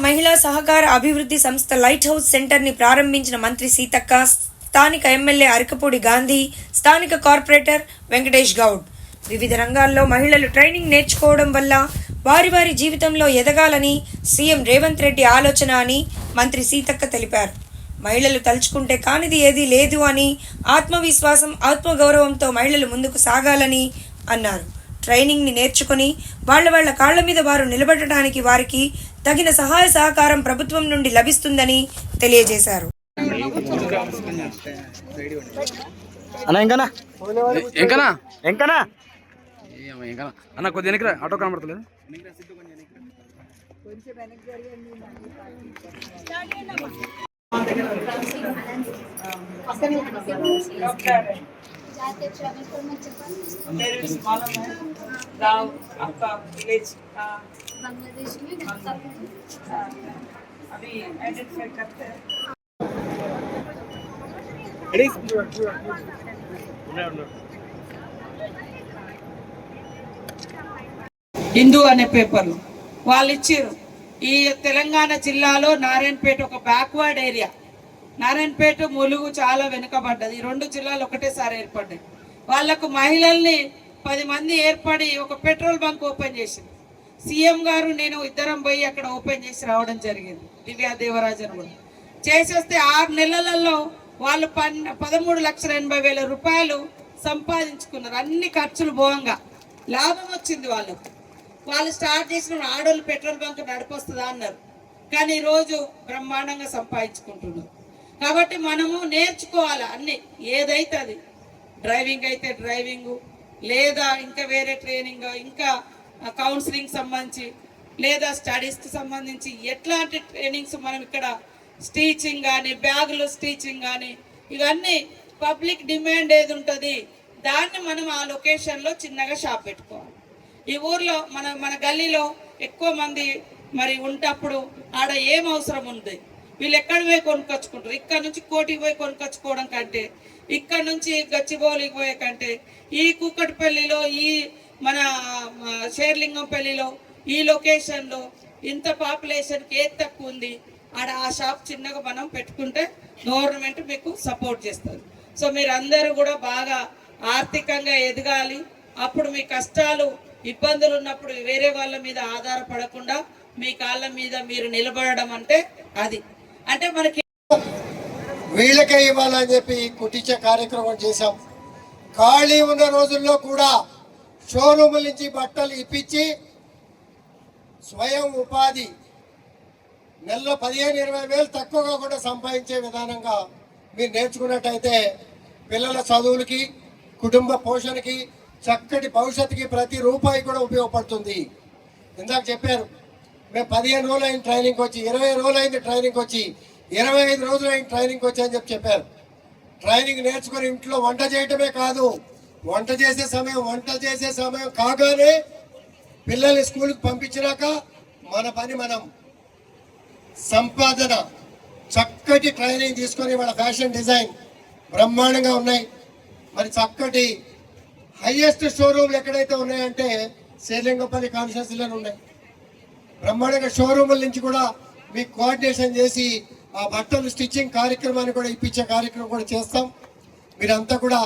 మహిళా సహకార అభివృద్ధి సంస్థ లైట్ హౌస్ సెంటర్ని ప్రారంభించిన మంత్రి సీతక్క, స్థానిక ఎమ్మెల్యే అరకపూడి గాంధీ, స్థానిక కార్పొరేటర్ వెంకటేష్ గౌడ్ వివిధ రంగాల్లో మహిళలు ట్రైనింగ్ నేర్చుకోవడం వల్ల వారి వారి జీవితంలో ఎదగాలని సీఎం రేవంత్ రెడ్డి ఆలోచన అని మంత్రి సీతక్క తెలిపారు. మహిళలు తలుచుకుంటే కానిది ఏదీ లేదు అని, ఆత్మవిశ్వాసం, ఆత్మగౌరవంతో మహిళలు ముందుకు సాగాలని అన్నారు. ట్రైనింగ్ని నేర్చుకుని వాళ్ళ కాళ్ల మీద వారు నిలబడటానికి వారికి తగిన సహాయ సహకారం ప్రభుత్వం నుండి లభిస్తుందని తెలియజేశారు. बांग्लादेश में अभी आइडेंटिफाई करते हैं। హిందూ అనే పేపర్లు వాళ్ళు ఇచ్చారు. ఈ తెలంగాణ జిల్లాలో నారాయణపేట ఒక బ్యాక్వర్డ్ ఏరియా. నారాయణపేట, ములుగు చాలా వెనుకబడ్డది. ఈ రెండు జిల్లాలు ఒకటేసారి ఏర్పడ్డాయి. వాళ్లకు మహిళల్ని 10 మంది ఏర్పడి ఒక పెట్రోల్ బంక్ ఓపెన్ చేసింది. సీఎం గారు నేను ఇద్దరం పోయి అక్కడ ఓపెన్ చేసి రావడం జరిగింది. దివ్యా దేవరాజన్ కూడా చేసేస్తే 6 నెలలలో వాళ్ళు 13,80,000 రూపాయలు సంపాదించుకున్నారు. అన్ని ఖర్చులు పోవంగా లాభం వచ్చింది వాళ్ళకు. వాళ్ళు స్టార్ట్ చేసిన ఆడోళ్ళు పెట్రోల్ బంక్ నడిపొస్తుందా అన్నారు, కానీ ఈరోజు బ్రహ్మాండంగా సంపాదించుకుంటున్నారు. కాబట్టి మనము నేర్చుకోవాలి అన్ని. ఏదైతే అది డ్రైవింగ్ అయితే డ్రైవింగు, లేదా ఇంకా వేరే ట్రైనింగ్, ఇంకా కౌన్సిలింగ్ సంబంధించి, లేదా స్టడీస్కి సంబంధించి ఎట్లాంటి ట్రైనింగ్స్ మనం ఇక్కడ స్టీచింగ్ కానీ, బ్యాగులు స్టీచింగ్ కానీ, ఇవన్నీ పబ్లిక్ డిమాండ్ ఏది ఉంటుంది దాన్ని మనం ఆ లొకేషన్లో చిన్నగా షాప్ పెట్టుకోవాలి. ఈ ఊర్లో మన గల్లీలో ఎక్కువ మంది మరి ఉంటప్పుడు ఆడ ఏం అవసరం ఉంది, వీళ్ళు ఎక్కడ పోయి కొనుక్కొచ్చుకుంటారు. ఇక్కడ నుంచి కోటికి పోయి కొనుక్కొచ్చుకోవడం కంటే, ఇక్కడ నుంచి గచ్చిబౌలికి పోయే కంటే, ఈ కూకట్పల్లిలో, ఈ మన షేర్లింగంపల్లిలో, ఈ లొకేషన్లో ఇంత పాపులేషన్కి ఏది తక్కువ ఉంది, ఆడ ఆ షాప్ చిన్నగా మనం పెట్టుకుంటే గవర్నమెంట్ మీకు సపోర్ట్ చేస్తుంది. సో మీరు అందరూ కూడా బాగా ఆర్థికంగా ఎదగాలి. అప్పుడు మీ కష్టాలు, ఇబ్బందులు ఉన్నప్పుడు వేరే వాళ్ళ మీద ఆధారపడకుండా మీ కాళ్ళ మీద మీరు నిలబడడం అంటే అది. అంటే మనకి వీళ్ళకే ఇవ్వాలని చెప్పి కుట్టించే కార్యక్రమం చేశాం. ఖాళీ ఉన్న రోజుల్లో కూడా షోరూముల నుంచి బట్టలు ఇప్పించి స్వయం ఉపాధి నెలలో 15-20 వేలు తక్కువగా కూడా సంపాదించే విధానంగా మీరు నేర్చుకున్నట్టయితే పిల్లల చదువులకి, కుటుంబ పోషణకి, చక్కటి భవిష్యత్తుకి ప్రతి రూపాయి కూడా ఉపయోగపడుతుంది. ఇందాక చెప్పారు, మేము 15 రోజులు అయిన ట్రైనింగ్ వచ్చి, 20 రోజులు అయింది ట్రైనింగ్ వచ్చి, 25 రోజులు అయిన ట్రైనింగ్ వచ్చి అని చెప్పారు. ట్రైనింగ్ నేర్చుకుని ఇంట్లో వంట చేయటమే కాదు, వంట చేసే సమయం కాగానే పిల్లల్ని స్కూల్కి పంపించినాక మన పని మనం సంపాదన, చక్కటి ట్రైనింగ్ తీసుకొని వాళ్ళ ఫ్యాషన్ డిజైన్ బ్రహ్మాండంగా ఉన్నాయి. మరి చక్కటి హైయెస్ట్ షోరూమ్లు ఎక్కడైతే ఉన్నాయంటే శ్రీలింగపల్లి కాన్స్టిట్యున్సీలోనే ఉన్నాయి. బ్రహ్మాండంగా షోరూముల నుంచి కూడా మీకు కోఆర్డినేషన్ చేసి ఆ బట్టలు స్టిచ్చింగ్ కార్యక్రమాన్ని కూడా ఇప్పించే కార్యక్రమం కూడా చేస్తాం. మీరంతా కూడా